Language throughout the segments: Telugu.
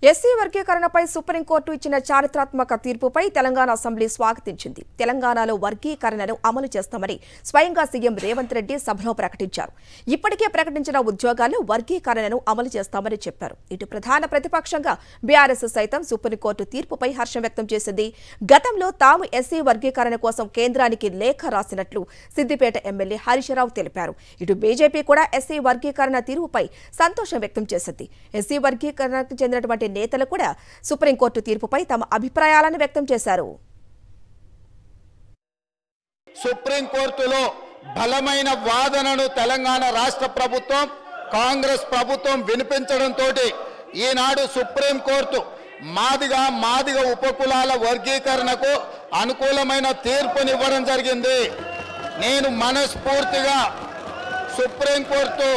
ఎస్సీ వర్గీకరణపై సుప్రీంకోర్టు ఇచ్చిన చారిత్రాత్మక తీర్పుపై తెలంగాణ అసెంబ్లీ స్వాగతించింది. తెలంగాణలో వర్గీకరణను అమలు చేస్తామని స్వయంగా సీఎం రేవంత్ రెడ్డి సభలో ప్రకటించారు. ఇప్పటికే ప్రకటించిన ఉద్యోగాల్లో వర్గీకరణను అమలు చేస్తామని చెప్పారు. ఇటు ప్రధాన ప్రతిపక్షంగా బీఆర్ఎస్ సైతం సుప్రీంకోర్టు తీర్పుపై హర్షం వ్యక్తం చేసింది. గతంలో తాము ఎస్సీ వర్గీకరణ కోసం కేంద్రానికి లేఖ రాసినట్లు సిద్దిపేట ఎమ్మెల్యే హరీశ్రావు తెలిపారు. ఇటు బీజేపీ కూడా ఎస్సీ వర్గీకరణ తీర్పుపై సంతోషం వ్యక్తం చేసింది. ఎస్సీ వర్గీకరణకు చెందినటువంటి నేతలు కూడా సుప్రీంకోర్టు తీర్పుపై తమ అభిప్రాయాలను వ్యక్తం చేశారు. సుప్రీంకోర్టులో బలమైన వాదనను తెలంగాణ రాష్ట్ర ప్రభుత్వం కాంగ్రెస్ ప్రభుత్వం వినిపించడంతో ఈనాడు సుప్రీంకోర్టు మాదిగ ఉపకులాల వర్గీకరణకు అనుకూలమైన తీర్పునివ్వడం జరిగింది. నేను మనస్ఫూర్తిగా సుప్రీంకోర్టు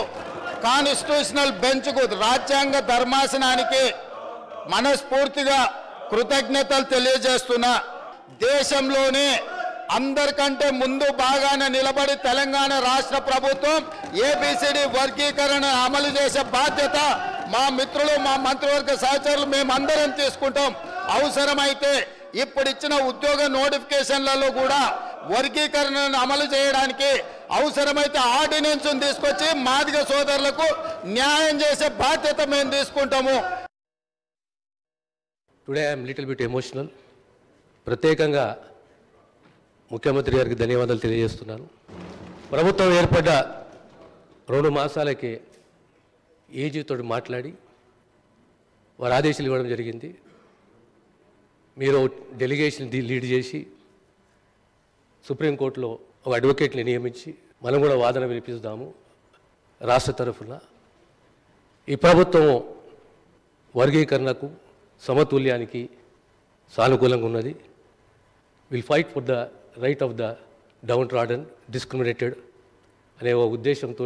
కాన్స్టిట్యూషనల్ బెంచ్కు రాజ్యాంగ ధర్మాసనానికి మనస్ఫూర్తిగా కృతజ్ఞతలు తెలియజేస్తున్నా. దేశంలోనే అందరికంటే ముందు బాగానే నిలబడి తెలంగాణ రాష్ట్ర ప్రభుత్వం ఏబిసిడి వర్గీకరణ అమలు చేసే బాధ్యత మా మిత్రులు మా మంత్రివర్గ సహచరులు మేమందరం తీసుకుంటాం. అవసరమైతే ఇప్పుడు ఇచ్చిన ఉద్యోగ నోటిఫికేషన్లలో కూడా వర్గీకరణను అమలు చేయడానికి అవసరమైతే ఆర్డినెన్స్ తీసుకొచ్చి మాదిగ సోదరులకు న్యాయం చేసే బాధ్యత మేము తీసుకుంటాము. Today I'm little bit emotional. ప్రత్యేకంగా ముఖ్యమంత్రి గారికి ధన్యవాదాలు తెలియజేస్తున్నాను. ప్రభుత్వం ఏర్పడ్డ 2 మాసాలకే ఏజీతో మాట్లాడి వారు ఆదేశాలు ఇవ్వడం జరిగింది. మీరు డెలిగేషన్ లీడ్ చేసి సుప్రీంకోర్టులో ఒక అడ్వకేట్ని నియమించి మనం కూడా వాదన వినిపిస్తాము రాష్ట్ర తరఫున. ఈ ప్రభుత్వం వర్గీకరణకు సమతుల్యానికి సానుకూలంగా ఉన్నది. Will fight for the right of the down trodden discriminated అనే ఒక ఉద్దేశంతో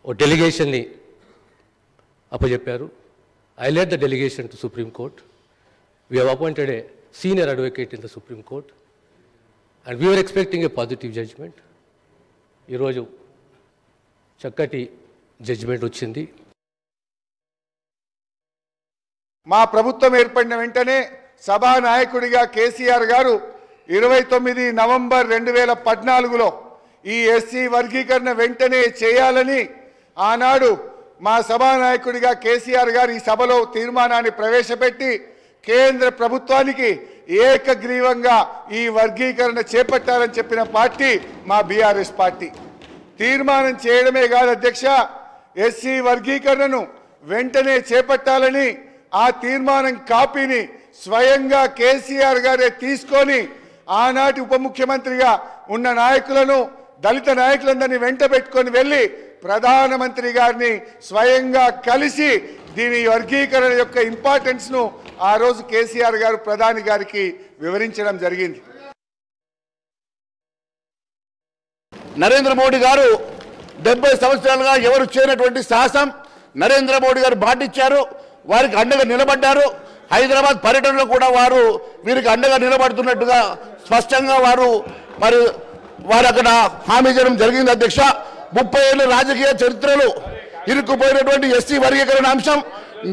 ఓ డెలిగేషన్ని అప్పచెప్పారు. I led the delegation to supreme court. We have appointed a senior advocate in the Supreme Court and we were expecting a positive judgment. ఈరోజు చక్కటి జడ్జిమెంట్ వచ్చింది. మా ప్రభుత్వం ఏర్పడిన వెంటనే సభానాయకుడిగా కేసీఆర్ గారు 29 నవంబర్ 2014లో ఈ ఎస్సీ వర్గీకరణ వెంటనే చేయాలని ఆనాడు మా సభానాయకుడిగా కేసీఆర్ గారు ఈ సభలో తీర్మానాన్ని ప్రవేశపెట్టి కేంద్ర ప్రభుత్వానికి ఏకగ్రీవంగా ఈ వర్గీకరణ చేపట్టాలని చెప్పిన పార్టీ మా బీఆర్ఎస్ పార్టీ. తీర్మానం చేయడమే కాదు అధ్యక్ష, ఎస్సీ వర్గీకరణను వెంటనే చేపట్టాలని ఆ తీర్మానం కాపీని స్వయంగా కేసీఆర్ గారే తీసుకొని ఆనాటి ఉప ముఖ్యమంత్రిగా ఉన్న నాయకులను దళిత నాయకులందరినీ వెంట పెట్టుకొని వెళ్ళి ప్రధానమంత్రి గారిని స్వయంగా కలిసి దీని వర్గీకరణ యొక్క ఇంపార్టెన్స్ను ఆ రోజు కేసీఆర్ గారు ప్రధాని గారికి వివరించడం జరిగింది. నరేంద్ర మోడీ గారు 70 సంవత్సరాలుగా ఎవరు చేయనటువంటి సాహసం నరేంద్ర మోడీ గారు పాటించారు. వారికి అండగా నిలబడ్డారు. హైదరాబాద్ పర్యటనలో కూడా వారు వీరికి అండగా నిలబడుతున్నట్టుగా స్పష్టంగా వారు అక్కడ హామీ చేయడం జరిగింది. అధ్యక్ష, 30 ఏళ్ళ రాజకీయ చరిత్రలో ఇరుక్కుపోయినటువంటి ఎస్సీ వర్గీకరణ అంశం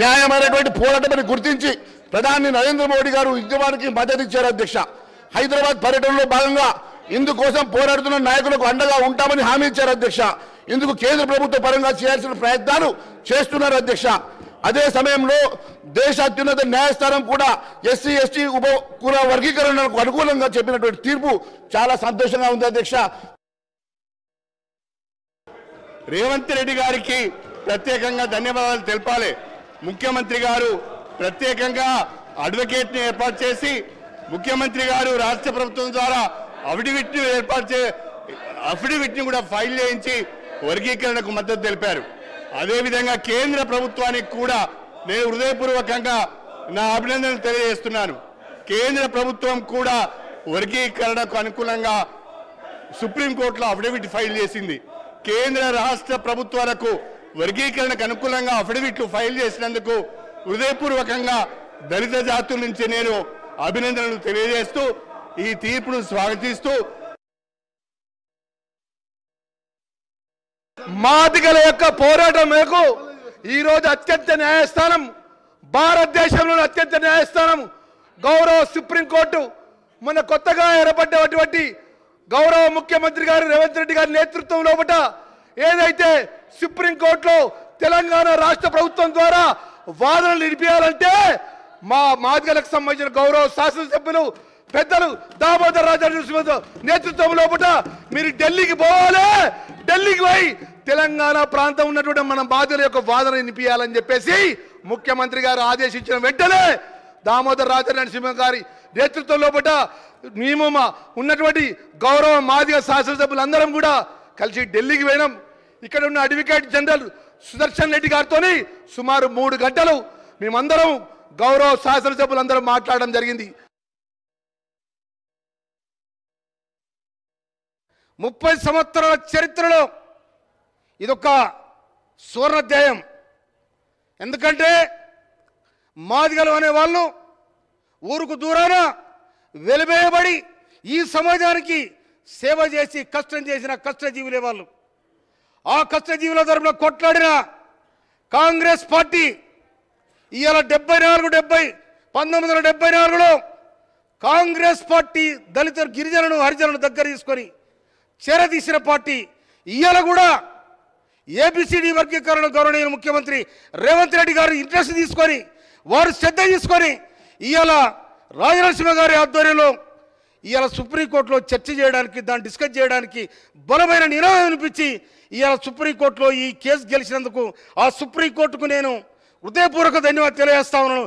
న్యాయమైనటువంటి పోరాటమని గుర్తించి ప్రధాని నరేంద్ర మోడీ గారు ఉద్యమానికి మద్దతు ఇచ్చారు. అధ్యక్ష, హైదరాబాద్ పర్యటనలో భాగంగా ఇందుకోసం పోరాడుతున్న నాయకులకు అండగా ఉంటామని హామీ ఇచ్చారు. అధ్యక్ష, ఇందుకు కేంద్ర ప్రభుత్వ పరంగా చేయాల్సిన ప్రయత్నాలు చేస్తున్నారు. అధ్యక్ష, అదే సమయంలో దేశ అత్యున్నత న్యాయస్థానం కూడా ఎస్సీ ఎస్టీ ఉప కుల వర్గీకరణకు అనుకూలంగా చెప్పినటువంటి తీర్పు చాలా సంతోషంగా ఉంది. అధ్యక్ష, రేవంత్ రెడ్డి గారికి ప్రత్యేకంగా ధన్యవాదాలు తెలపాలి. ముఖ్యమంత్రి గారు ప్రత్యేకంగా అడ్వకేట్ని ఏర్పాటు చేసి ముఖ్యమంత్రి గారు రాష్ట్ర ప్రభుత్వం ద్వారా అఫిడవిట్ని కూడా ఫైల్ చేయించి వర్గీకరణకు మద్దతు తెలిపారు. అదేవిధంగా కేంద్ర ప్రభుత్వానికి కూడా నేను హృదయపూర్వకంగా నా అభినందనలు తెలియజేస్తున్నాను. కేంద్ర ప్రభుత్వం కూడా వర్గీకరణకు అనుకూలంగా సుప్రీంకోర్టులో అఫిడవిట్ ఫైల్ చేసింది. కేంద్ర రాష్ట్ర ప్రభుత్వాలకు వర్గీకరణకు అనుకూలంగా అఫిడవిట్లు ఫైల్ చేసినందుకు హృదయపూర్వకంగా దళిత జాతుల నుంచి నేను అభినందనలు తెలియజేస్తూ ఈ తీర్పును స్వాగతిస్తూ మాదిగల యొక్క పోరాటం మేరకు ఈ రోజు అత్యంత న్యాయస్థానం భారతదేశంలోని అత్యంత న్యాయస్థానం గౌరవ సుప్రీంకోర్టు మన కొత్తగా ఏర్పడ్డటువంటి గౌరవ ముఖ్యమంత్రి గారు రేవంత్ రెడ్డి గారి నేతృత్వం లోపల ఏదైతే సుప్రీంకోర్టులో తెలంగాణ రాష్ట్ర ప్రభుత్వం ద్వారా వాదనలు నిలిపేయాలంటే మా మాదిగలకు సంబంధించిన గౌరవ శాసనసభ్యులు పెద్దలు దామోదర్ రాజనరసింహ నేతృత్వం లోపల మీరు ఢిల్లీకి పోవాలి, ఢిల్లీకి పోయి తెలంగాణ ప్రాంతం ఉన్నటువంటి మన బాధ్యుల యొక్క వాదన వినిపించాలని చెప్పేసి ముఖ్యమంత్రి గారు ఆదేశించిన వెంటనే దామోదర్ రాజనరసింహ గారి నేతృత్వం లోపల మేము ఉన్నటువంటి గౌరవ మాదిగ శాసనసభ్యులందరం కూడా కలిసి ఢిల్లీకి పోయినాం. ఇక్కడ ఉన్న అడ్వకేట్ జనరల్ సుదర్శన్ రెడ్డి గారితో సుమారు 3 గంటలు మేమందరం గౌరవ శాసనసభ్యులందరం మాట్లాడడం జరిగింది. 30 సంవత్సరాల చరిత్రలో ఇదొక సువర్ణాధ్యాయం. ఎందుకంటే మాదిగలు అనేవాళ్ళు ఊరుకు దూరాన వెలివేయబడి ఈ సమాజానికి సేవ చేసి కష్టం చేసిన కష్టజీవులే వాళ్ళు. ఆ కష్టజీవుల తరపున కొట్లాడిన కాంగ్రెస్ పార్టీ ఇవాళ 1974లో కాంగ్రెస్ పార్టీ దళిత గిరిజనులను హరిజనులను దగ్గర తీసుకొని చేరదీసిన పార్టీ ఇవాళ కూడా ఏబిసిడి వర్గీకరణ గౌరవనీయ ముఖ్యమంత్రి రేవంత్ రెడ్డి గారు ఇంట్రెస్ట్ తీసుకొని వారు శ్రద్ధ తీసుకొని ఇవాళ రాజనరసింహ గారి ఆధ్వర్యంలో ఇవాళ సుప్రీంకోర్టులో చర్చ చేయడానికి దాన్ని డిస్కస్ చేయడానికి బలమైన నినాదం వినిపించి ఇవాళ సుప్రీంకోర్టులో ఈ కేసు గెలిచినందుకు ఆ సుప్రీంకోర్టుకు నేను హృదయపూర్వక ధన్యవాదాలు తెలియజేస్తా ఉన్నాను.